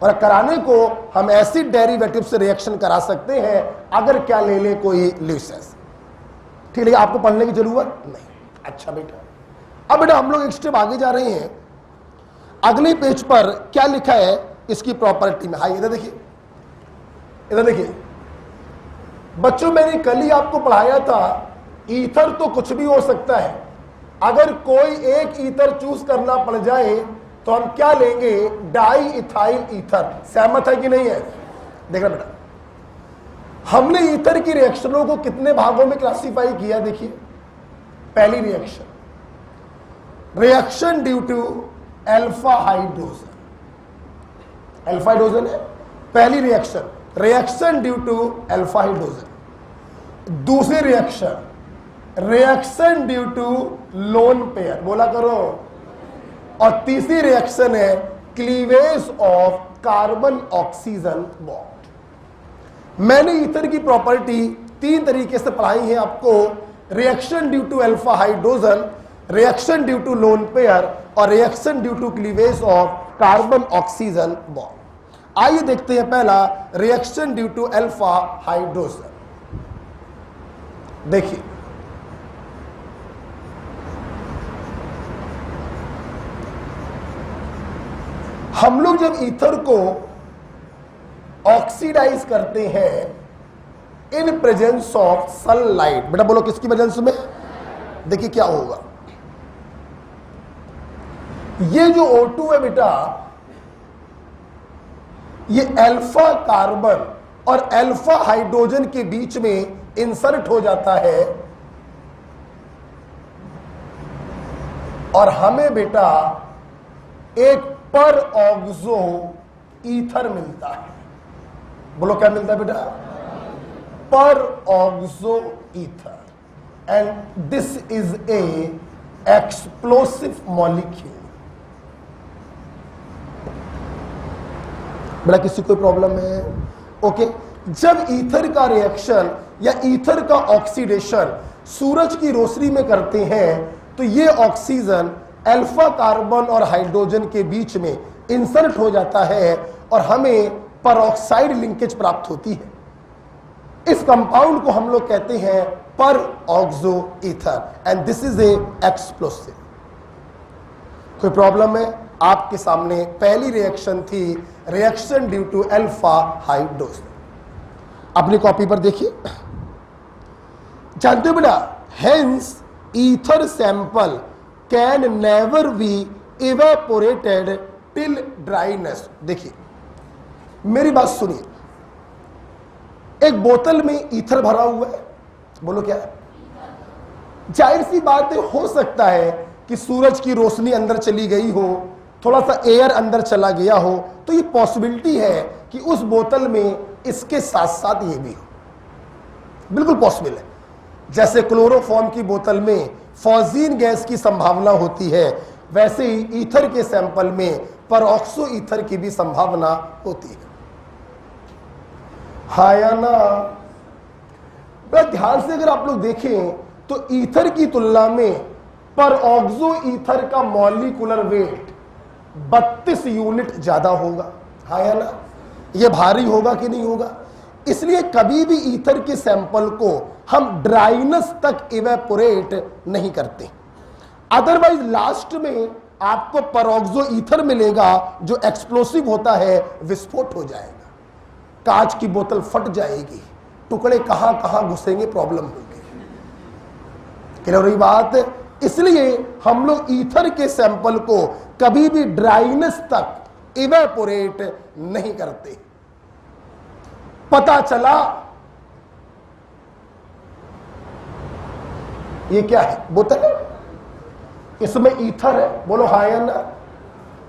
और कराने को हम एसिड डेरिवेटिव से रिएक्शन करा सकते हैं अगर क्या ले ले कोई लुईस एसिड। ठीक है, आपको पढ़ने की जरूरत नहीं। अच्छा बेटा, अब बेटा हम लोग एक स्टेप आगे जा रहे हैं। अगले पेज पर क्या लिखा है इसकी प्रॉपर्टी में? हाँ, इधर देखिए, इधर देखिए बच्चों, मैंने कल ही आपको पढ़ाया था ईथर तो कुछ भी हो सकता है। अगर कोई एक ईथर चूज करना पड़ जाए तो हम क्या लेंगे? Di ethyl ether. सहमत है कि नहीं है? देखना बेटा, हमने ईथर की रिएक्शनों को कितने भागों में क्लासिफाई किया? देखिए, पहली reaction, reaction due to alpha hydrogen. Alpha hydrogen है पहली reaction, reaction due to alpha hydrogen. दूसरी reaction, reaction due to lone pair, बोला करो। और तीसरी रिएक्शन है cleavage of carbon oxygen bond. मैंने ईथर की प्रॉपर्टी 3 तरीके से पढ़ाई है आपको, reaction due to alpha hydrogen, reaction due to lone pair और reaction due to cleavage of carbon oxygen bond. आइए देखते हैं पहला, reaction due to alpha hydrogen. देखिए, हम लोग जब ईथर को ऑक्सीडाइज करते हैं इन प्रेजेंस ऑफ सनलाइट, बेटा बोलो किसकी प्रेजेंस में? देखिए क्या होगा, ये जो O2 है बेटा, ये अल्फा कार्बन और अल्फा हाइड्रोजन के बीच में इंसर्ट हो जाता है और हमें बेटा एक पर ऑक्सो ईथर मिलता है। बोलो क्या मिलता है बेटा? पर oxo ether, and this is a explosive molecule. बेटा किसी कोई प्रॉब्लम है? ओके। जब ईथर का रिएक्शन या ईथर का ऑक्सीडेशन सूरज की रोशनी में करते हैं तो ये ऑक्सीजन अल्फा कार्बन और हाइड्रोजन के बीच में इंसर्ट हो जाता है और हमें परऑक्साइड लिंकेज प्राप्त होती है। इस कंपाउंड को हम लोग कहते हैं per oxo ether, and this is a explosive. कोई प्रॉब्लम है? आपके सामने पहली रिएक्शन थी reaction due to alpha hydrogen. अपनी कॉपी पर देखिए। जानते हो बेटा, hence ether sample can never be evaporated till dryness. देखिए मेरी बात सुनिए, एक बोतल में ईथर भरा हुआ है, बोलो क्या? जाहिर सी बात है, हो सकता है कि सूरज की रोशनी अंदर चली गई हो, थोड़ा सा एयर अंदर चला गया हो, तो ये पॉसिबिलिटी है कि उस बोतल में इसके साथ साथ ये भी हो। बिल्कुल पॉसिबल है। जैसे क्लोरोफॉर्म की बोतल में फॉजीन गैस की संभावना होती है, वैसे ही ईथर के सैंपल में परऑक्सो ईथर की भी संभावना होती है। हाँ या ना? ध्यान से अगर आप लोग देखें तो ईथर की तुलना में परऑक्सो ईथर का मॉलिक्यूलर वेट 32 यूनिट ज्यादा होगा। हाँ या ना? यह भारी होगा कि नहीं होगा? इसलिए कभी भी ईथर के सैंपल को हम ड्राइनेस तक इवेपोरेट नहीं करते। अदरवाइज लास्ट में आपको परऑक्सो ईथर मिलेगा जो एक्सप्लोसिव होता है, विस्फोट हो जाएगा, कांच की बोतल फट जाएगी, टुकड़े कहां कहां घुसेंगे, प्रॉब्लम होगी। क्लियर हो रही बात? इसलिए हम लोग ईथर के सैंपल को कभी भी ड्राइनेस तक इवेपोरेट नहीं करते। पता चला ये क्या है? बोतल है, इसमें ईथर है, बोलो हाँ या ना?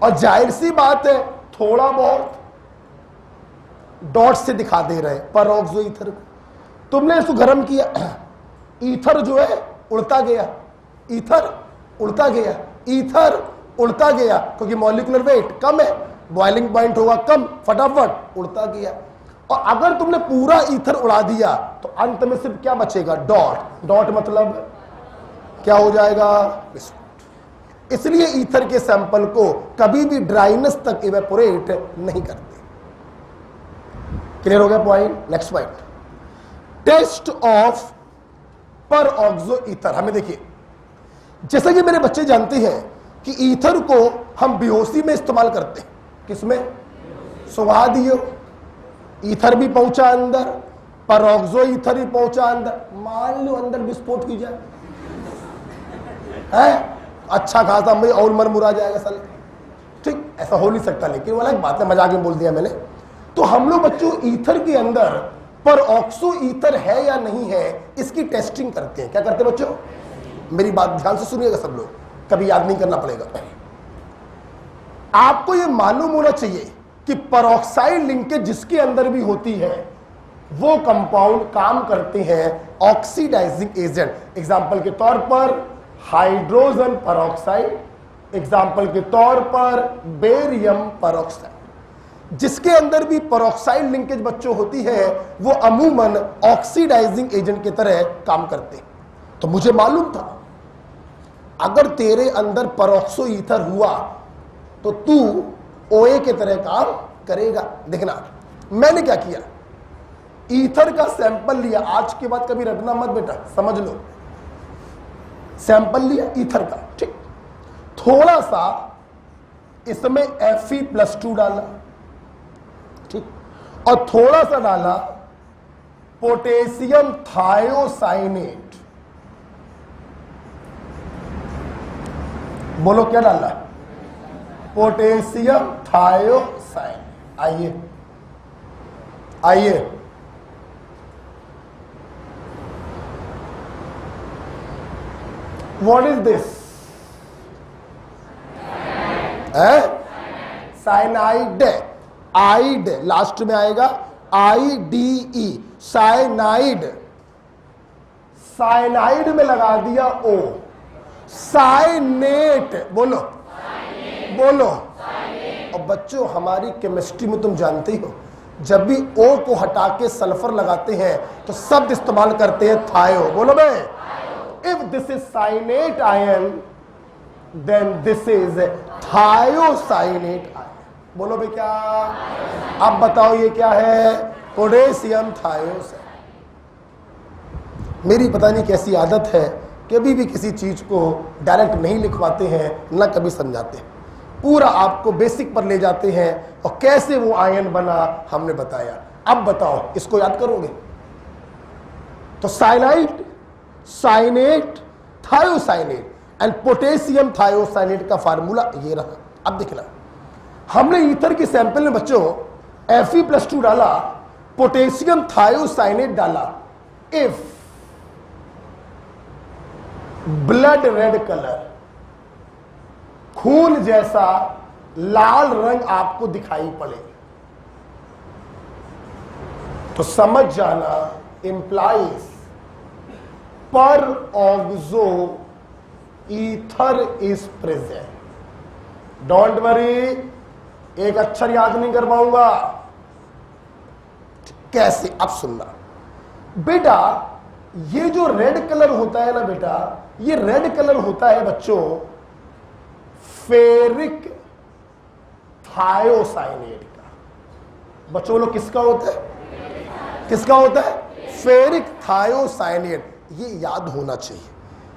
और जाहिर सी बात है थोड़ा बहुत डॉट से दिखा दे रहे परऑक्सो ईथर को। तुमने इसको गर्म किया, ईथर जो है उड़ता गया, ईथर उड़ता गया, ईथर उड़ता गया, क्योंकि मॉलिक्यूलर वेट कम है, बॉइलिंग पॉइंट होगा कम, फटाफट उड़ता गया। और अगर तुमने पूरा ईथर उड़ा दिया तो अंत में सिर्फ क्या बचेगा? डॉट। डॉट मतलब क्या हो जाएगा? विस्फोट। इसलिए ईथर के सैंपल को कभी भी ड्राइनेस तक इवेपोरेट नहीं करते। क्लियर हो गया point? Next point, test of peroxo ether. हमें देखिए, जैसा कि मेरे बच्चे जानते हैं कि ईथर को हम बेहोशी में इस्तेमाल करते हैं। किसमें? सुहा दियो, ईथर भी पहुंचा अंदर, परऑक्सो ईथर भी पहुंचा अंदर, मान लो अंदर विस्फोट की जाए, है अच्छा खासा भाई और मरमुरा जाएगा साले। ठीक, ऐसा हो नहीं सकता, लेकिन वो अलग बात है, मजाक में बोल दिया मैंने। तो हम लोग बच्चों ईथर के अंदर परऑक्सो ईथर है या नहीं है इसकी टेस्टिंग करते हैं। क्या करते हैं बच्चों? मेरी बात ध्यान से सुनिएगा सब लोग, कभी याद नहीं करना पड़ेगा। आपको यह मालूम होना चाहिए कि परऑक्साइड लिंकेज जिसके अंदर भी होती है वो कंपाउंड काम करते हैं ऑक्सीडाइजिंग एजेंट। एग्जाम्पल के तौर पर हाइड्रोजन परऑक्साइड, एग्जाम्पल के तौर पर बेरियम परऑक्साइड। जिसके अंदर भी परऑक्साइड लिंकेज बच्चों होती है वो अमूमन ऑक्सीडाइजिंग एजेंट की तरह काम करते हैं। तो मुझे मालूम था अगर तेरे अंदर परऑक्सो ईथर हुआ तो तू ओए के तरह काम करेगा। देखना मैंने क्या किया, ईथर का सैंपल लिया, आज के बाद कभी रटना मत बेटा, समझ लो। सैंपल लिया ईथर का, ठीक, थोड़ा सा इसमें Fe+2 डाला, ठीक, और थोड़ा सा डाला पोटेशियम थायोसाइनेट। बोलो क्या डाला? Potassium thiocyanate. आइए आइए, what is this? Cyanide, ide last में आएगा, IDE, साइनाइड। साइनाइड में लगा दिया O। साइनेट, बोलो बोलो। और बच्चों हमारी केमिस्ट्री में तुम जानते ही हो, जब भी O को हटा के सल्फर लगाते हैं तो शब्द इस्तेमाल करते हैं थायो। बोलो बे, if this is cyanate ion then this is thiocyanate ion. बोलो बे क्या? अब बताओ ये क्या है? Potassium thiocyanate. मेरी पता नहीं कैसी आदत है, कभी भी किसी चीज को डायरेक्ट नहीं लिखवाते हैं ना कभी समझाते हैं, पूरा आपको बेसिक पर ले जाते हैं और कैसे वो आयन बना हमने बताया। अब बताओ इसको याद करोगे? तो cyanide, cyanate, thiocyanate and potassium thiocyanate का फार्मूला ये रहा। अब देखना, हमने ईथर की सैंपल में बच्चों Fe+2 डाला, पोटेशियम थायोसाइनेट डाला। इफ ब्लड रेड कलर, खून जैसा लाल रंग आपको दिखाई पड़े तो समझ जाना इंप्लाइज पर oxo ether is present. Don't worry, एक अक्षर याद नहीं कर पाऊंगा। कैसे? अब सुनना बेटा, ये जो रेड कलर होता है ना बेटा, ये रेड कलर होता है बच्चों फेरिक थायोसाइनेट का। बच्चों लोग किसका होता है? किसका होता है? Ferric thiocyanate. ये याद होना चाहिए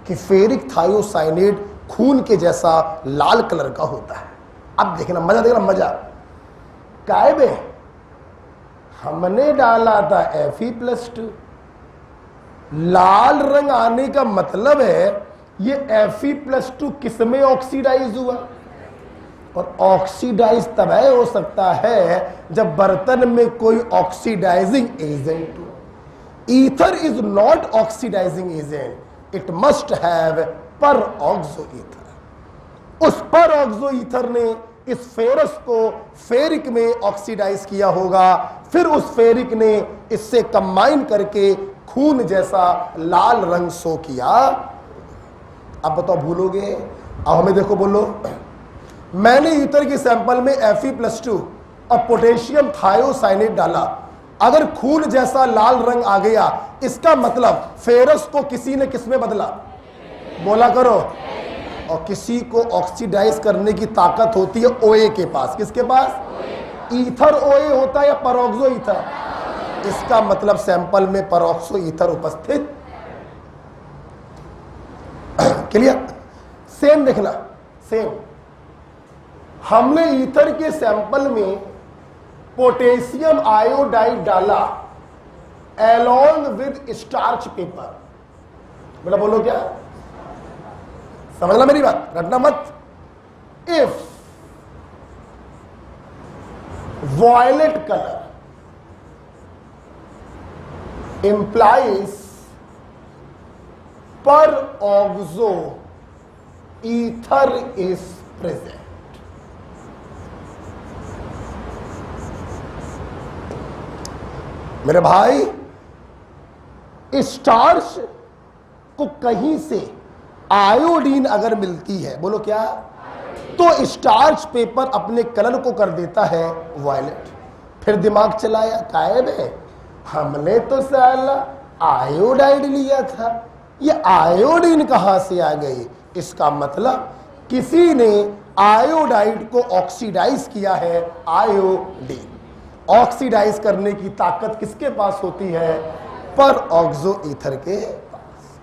कि फेरिक थायोसाइनेट खून के जैसा लाल कलर का होता है। अब देखना मजा, देखना मजा। कायबे हमने डाला था Fe+2, लाल रंग आने का मतलब है ये Fe+2 किसमें ऑक्सीडाइज हुआ? और ऑक्सीडाइज तब हो सकता है जब बर्तन में कोई ऑक्सीडाइजिंग एजेंट हो। Ether is not oxidising agent, it must have per oxo ether. उस पर ऑक्सो ईथर ने इस फेरस को फेरिक में ऑक्सीडाइज किया होगा, फिर उस फेरिक ने इससे कंबाइन करके खून जैसा लाल रंग शो किया। अब बताओ भूलोगे? अब हमें देखो, बोलो। मैंने ईथर की सैंपल में Fe+2 और पोटेशियम थायोसाइनेट डाला, अगर खून जैसा लाल रंग आ गया, इसका मतलब फेरस को किसी ने किसमें बदला? बोला करो। और किसी को ऑक्सीडाइज करने की ताकत होती है OA के पास। किसके पास? ईथर OA होता है या परऑक्सो ईथर? इसका मतलब सैंपल में परऑक्सो ईथर उपस्थित। क्लियर? सेम देखना, सेम हमने ईथर के सैंपल में पोटेशियम आयोडाइड डाला along with स्टार्च पेपर। बेटा बोलो क्या? समझना मेरी बात, रटना मत। If violet colour implies per oxo ether is present। मेरे भाई, स्टार्च को कहीं से आयोडीन अगर मिलती है, बोलो क्या, तो स्टार्च पेपर अपने कलर को कर देता है वॉयलेट। फिर दिमाग चलाया, कायब है हमने तो साला आयोडाइड लिया था, ये आयोडीन कहां से आ गई? इसका मतलब किसी ने आयोडाइड को ऑक्सीडाइज किया है। आयोडीन ऑक्सीडाइज करने की ताकत किसके पास होती है? पर ऑक्सो ईथर के पास।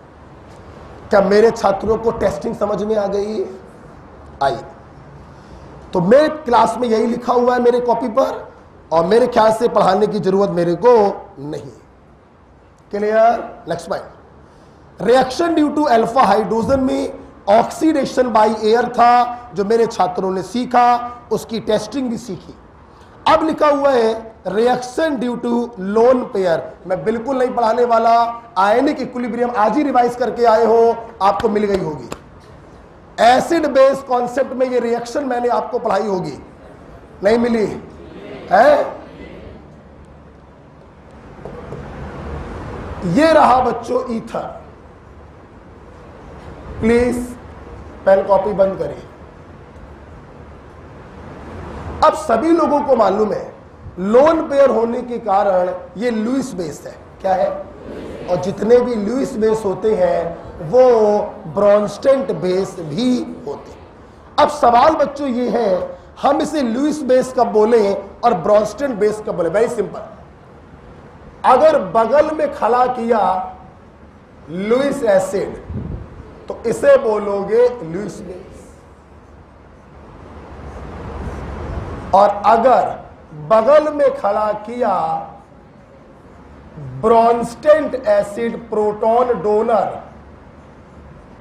क्या मेरे छात्रों को टेस्टिंग समझ में आ गई? आई तो मेरे क्लास में यही लिखा हुआ है मेरे कॉपी पर, और मेरे ख्याल से पढ़ाने की जरूरत मेरे को नहीं। Clear? Next point, reaction due to alpha hydrogen में ऑक्सीडेशन बाय एयर था, जो मेरे छात्रों ने सीखा, उसकी टेस्टिंग भी सीखी। अब लिखा हुआ है reaction due to lone pair. मैं बिल्कुल नहीं पढ़ाने वाला, आयनिक इक्विलिब्रियम आज ही रिवाइज करके आए हो, आपको मिल गई होगी। एसिड बेस कॉन्सेप्ट में ये रिएक्शन मैंने आपको पढ़ाई होगी, नहीं मिली है? ये रहा बच्चों ईथर। प्लीज पेन कॉपी बंद करिए। अब सभी लोगों को मालूम है लोन पेयर होने के कारण ये लुईस बेस है। क्या है? और जितने भी लुईस बेस होते हैं वो ब्रॉन्स्टेंट बेस भी होते हैं। अब सवाल बच्चों ये है हम इसे लुईस बेस कब बोले और ब्रॉन्स्टेंट बेस कब बोले? Very simple. अगर बगल में खड़ा किया लुईस एसिड तो इसे बोलोगे लुईस बेस, और अगर बगल में खड़ा किया ब्रॉन्स्टेंट एसिड प्रोटॉन डोनर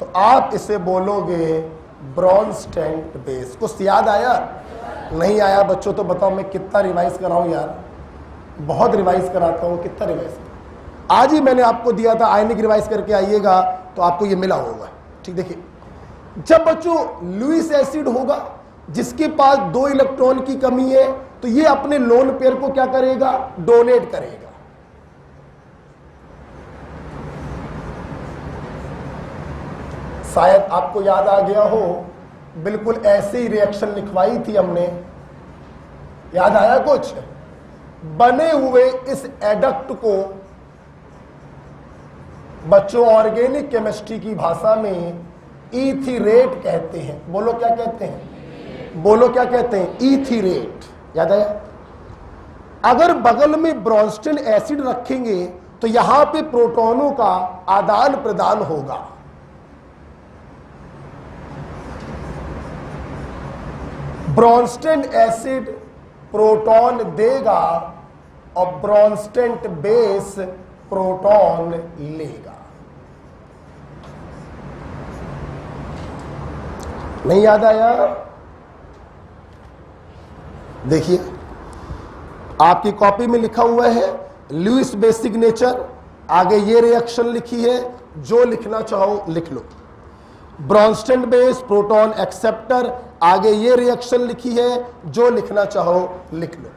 तो आप इसे बोलोगे ब्रॉन्स्टेंट बेस। कुछ याद आया? नहीं आया बच्चों तो बताओ मैं कितना रिवाइज कराऊं यार? बहुत रिवाइज कराता हूं। कितना रिवाइज? आज ही मैंने आपको दिया था आयनिक रिवाइज करके आइएगा तो आपको ये मिला होगा। ठीक, देखिए जब बच्चों लुईस एसिड होगा जिसके पास 2 इलेक्ट्रॉन की कमी है तो ये अपने लोन पेयर को क्या करेगा? डोनेट करेगा। शायद आपको याद आ गया हो, बिल्कुल ऐसे ही रिएक्शन लिखवाई थी हमने। याद आया कुछ? बने हुए इस एडक्ट को बच्चों ऑर्गेनिक केमिस्ट्री की भाषा में ईथीरेट कहते हैं। बोलो क्या कहते हैं? बोलो क्या कहते हैं? ईथीरेट। याद आया? अगर बगल में ब्रॉन्स्टेंट एसिड रखेंगे तो यहां पे प्रोटॉनों का आदान प्रदान होगा। ब्रॉन्स्टेंट एसिड प्रोटॉन देगा और ब्रॉन्स्टेंट बेस प्रोटॉन लेगा। नहीं याद आया? देखिए आपकी कॉपी में लिखा हुआ है लुईस बेस सिग्नेचर, आगे ये रिएक्शन लिखी है, जो लिखना चाहो लिख लो। ब्रॉन्स्टेंट बेस प्रोटॉन एक्सेप्टर, आगे ये रिएक्शन लिखी है, जो लिखना चाहो लिख लो।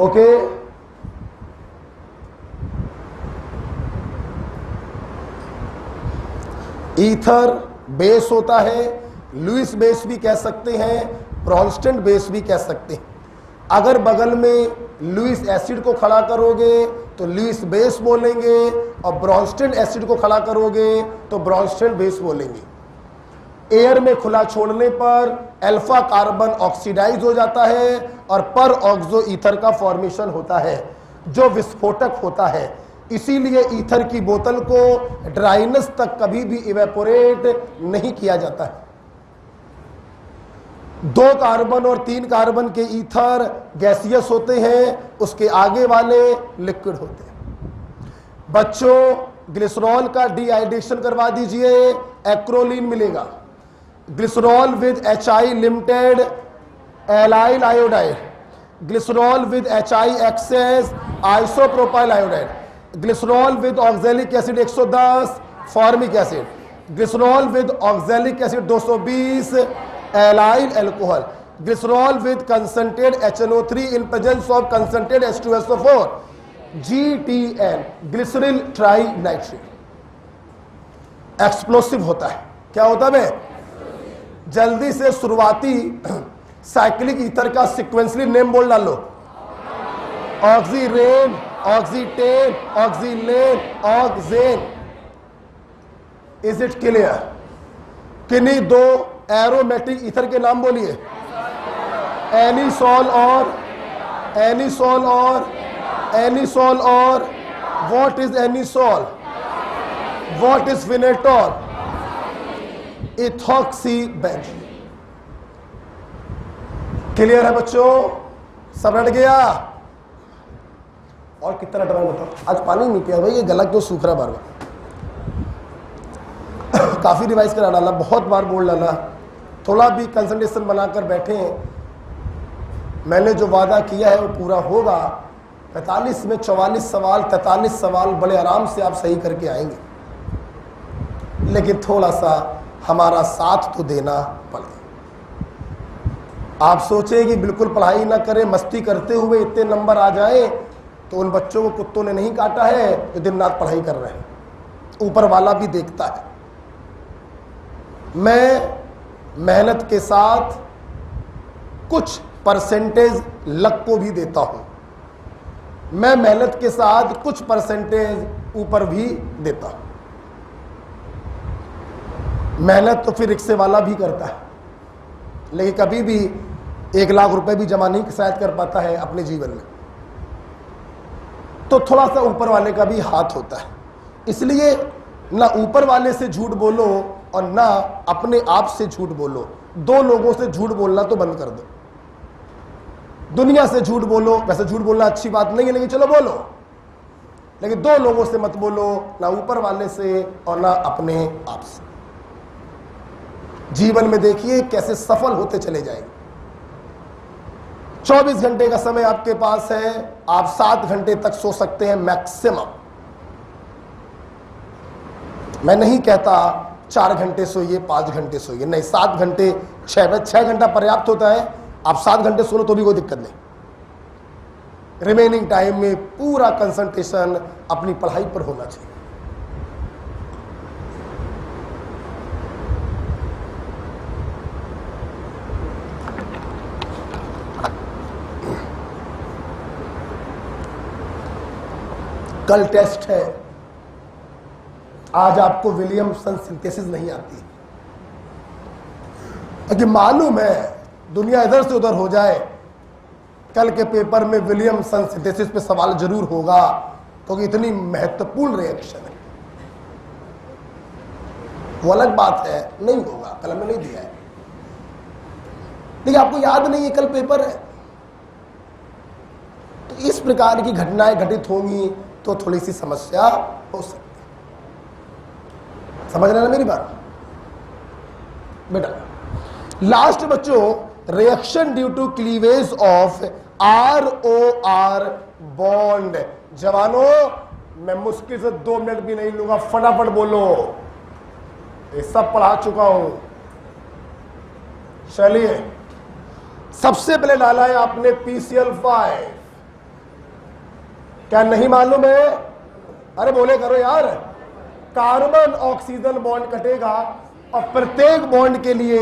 ओके, ईथर बेस होता है, लुईस बेस भी कह सकते हैं, ब्रॉन्स्टेंट बेस भी कह सकते हैं। अगर बगल में लुईस एसिड को खड़ा करोगे तो लुईस बेस बोलेंगे और ब्रॉन्स्टेंट एसिड को खड़ा करोगे तो ब्रॉन्स्टेंट बेस बोलेंगे। एयर में खुला छोड़ने पर अल्फा कार्बन ऑक्सीडाइज हो जाता है और पर ऑक्सो ईथर का फॉर्मेशन होता है जो विस्फोटक होता है। इसीलिए ईथर की बोतल को ड्राइनेस तक कभी भी इवेपोरेट नहीं किया जाता है। 2 कार्बन और 3 कार्बन के ईथर गैसियस होते हैं, उसके आगे वाले लिक्विड होते हैं। बच्चों ग्लिसरॉल का डिहाइड्रेशन करवा दीजिए, एक्रोलीन मिलेगा। Glycerol with HI limited allyl iodide, glycerol with HI excess isopropyl iodide, glycerol with oxalic acid 110 formic acid, glycerol with oxalic acid 220 allyl alcohol, glycerol with concentrate HNO3 in presence of concentrate H2SO4, GTN glyceryl trinitrate. Explosive होता है। क्या होता है? जल्दी से शुरुआती cyclic ether का sequentially name बोल डालो। Oxirane, oxetane, oxolane, oxane. Is it clear? किन्हीं 2 एरोमेटिक ईथर के नाम बोलिए। एनिसोल और एनिसोल और एनिसोल और what is anisole? What is phenetole? Ethoxy benzene. Clear है बच्चों? सब रट गया? और कितना रटना बताओ? आज पानी नहीं पिया भाई, ये गला क्यों सूख रहा बार बार? काफी रिवाइज करा डाला, बहुत बार बोल डाला, थोड़ा भी कंसंट्रेशन बनाकर बैठे हैं, मैंने जो वादा किया है वो पूरा होगा। 45 में 44 सवाल, 43 सवाल बड़े आराम से आप सही करके आएंगे, लेकिन थोड़ा सा हमारा साथ तो देना पड़ेगा। आप सोचें कि बिल्कुल पढ़ाई ना करें, मस्ती करते हुए इतने नंबर आ जाए, तो उन बच्चों को कुत्तों ने नहीं काटा है जो दिन रात पढ़ाई कर रहे हैं। ऊपर वाला भी देखता है। मैं मेहनत के साथ कुछ परसेंटेज लक को भी देता हूं, मैं मेहनत के साथ कुछ परसेंटेज ऊपर भी देता हूं। मेहनत तो फिर रिक्शे वाला भी करता है, लेकिन कभी भी 1 लाख रुपए भी जमा नहीं शायद कर पाता है अपने जीवन में। तो थोड़ा सा ऊपर वाले का भी हाथ होता है। इसलिए ना ऊपर वाले से झूठ बोलो और ना अपने आप से झूठ बोलो। 2 लोगों से झूठ बोलना तो बंद कर दो। दुनिया से झूठ बोलो, वैसे झूठ बोलना अच्छी बात नहीं है, लेकिन चलो बोलो, लेकिन 2 लोगों से मत बोलो, ना ऊपर वाले से और ना अपने आप से। जीवन में देखिए कैसे सफल होते चले जाएंगे। 24 घंटे का समय आपके पास है, आप 7 घंटे तक सो सकते हैं मैक्सिमम। मैं नहीं कहता 4 घंटे सोइए, 5 घंटे सोइए, नहीं, 7 घंटे, 6 घंटा पर्याप्त होता है। आप 7 घंटे सो लो तो भी कोई दिक्कत नहीं। रिमेनिंग टाइम में पूरा कंसंट्रेशन अपनी पढ़ाई पर होना चाहिए। कल टेस्ट है, आज आपको विलियमसन सिंथेसिस नहीं आती, क्योंकि मालूम है दुनिया इधर से उधर हो जाए, कल के पेपर में विलियमसन सिंथेसिस पे सवाल जरूर होगा, क्योंकि इतनी महत्वपूर्ण रिएक्शन है। वो अलग बात है, नहीं होगा, कल में नहीं दिया है, लेकिन आपको याद नहीं है कल पेपर है। तो इस प्रकार की घटनाएं घटित होंगी तो थोड़ी सी समस्या हो सकती है। समझ रहे ना मेरी बात बेटा? लास्ट बच्चों, reaction due to cleavage of ROR bond. जवानों, मैं मुश्किल से 2 मिनट भी नहीं लूंगा, फटाफट बोलो, ये सब पढ़ा चुका हूं। चलिए, सबसे पहले डाला है आपने PCl5। क्या नहीं मालूम है? अरे बोले करो यार। कार्बन ऑक्सीजन बॉन्ड कटेगा और प्रत्येक बॉन्ड के लिए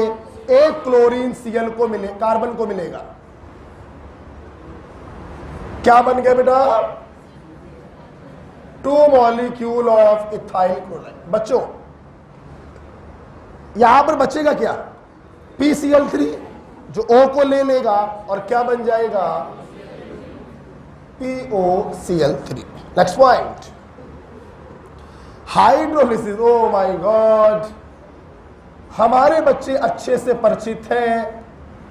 एक क्लोरीन Cl को मिले, कार्बन को मिलेगा। क्या बन गया बेटा? 2 मॉलिक्यूल ऑफ इथाइल क्लोराइड। बच्चों, यहां पर बचेगा क्या? PCl3 जो O को ले लेगा और क्या बन जाएगा? POCl3। Next point, hydrolysis. Oh my God, हमारे बच्चे अच्छे से परिचित हैं।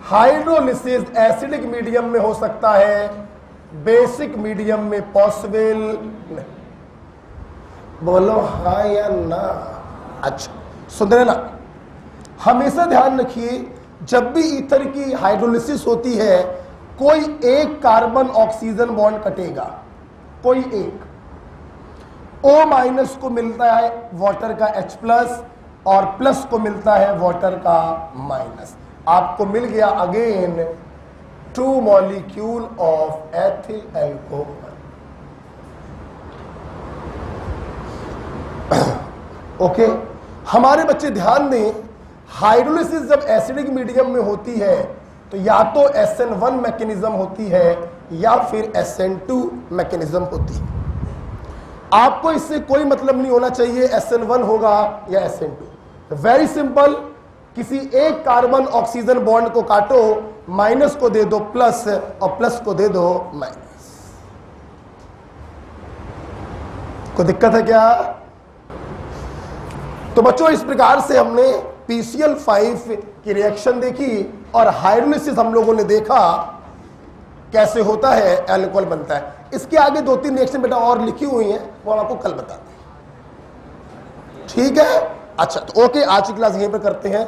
हाइड्रोलिसिस एसिडिक मीडियम में हो सकता है, बेसिक मीडियम में पॉसिबल नहीं। बोलो हाँ या ना? अच्छा, सुन रहे ना? हमेशा ध्यान रखिए, जब भी ईथर की हाइड्रोलिसिस होती है, कोई एक कार्बन ऑक्सीजन बॉन्ड कटेगा, कोई एक। O- को मिलता है वाटर का H+ और प्लस को मिलता है वाटर का माइनस। आपको मिल गया again 2 molecule of ethyl alcohol. Okay, हमारे बच्चे ध्यान दें, हाइड्रोलिसिस जब एसिडिक मीडियम में होती है तो या तो SN1 मैकेनिज्म होती है या फिर SN2 मैकेनिज्म होती है। आपको इससे कोई मतलब नहीं होना चाहिए SN1 होगा या SN2। वेरी सिंपल, किसी एक कार्बन ऑक्सीजन बॉन्ड को काटो, माइनस को दे दो प्लस और प्लस को दे दो माइनस। कोई दिक्कत है क्या? तो बच्चों, इस प्रकार से हमने PCl5 की रिएक्शन देखी और हाइड्रोलिसिस हम लोगों ने देखा कैसे होता है, एल्कोहल बनता है। इसके आगे 2-3 रिएक्शन बेटा और लिखी हुई हैं, वो हम आपको कल बताते हैं। ठीक है? अच्छा, तो ओके, आज की क्लास यहीं पर करते हैं।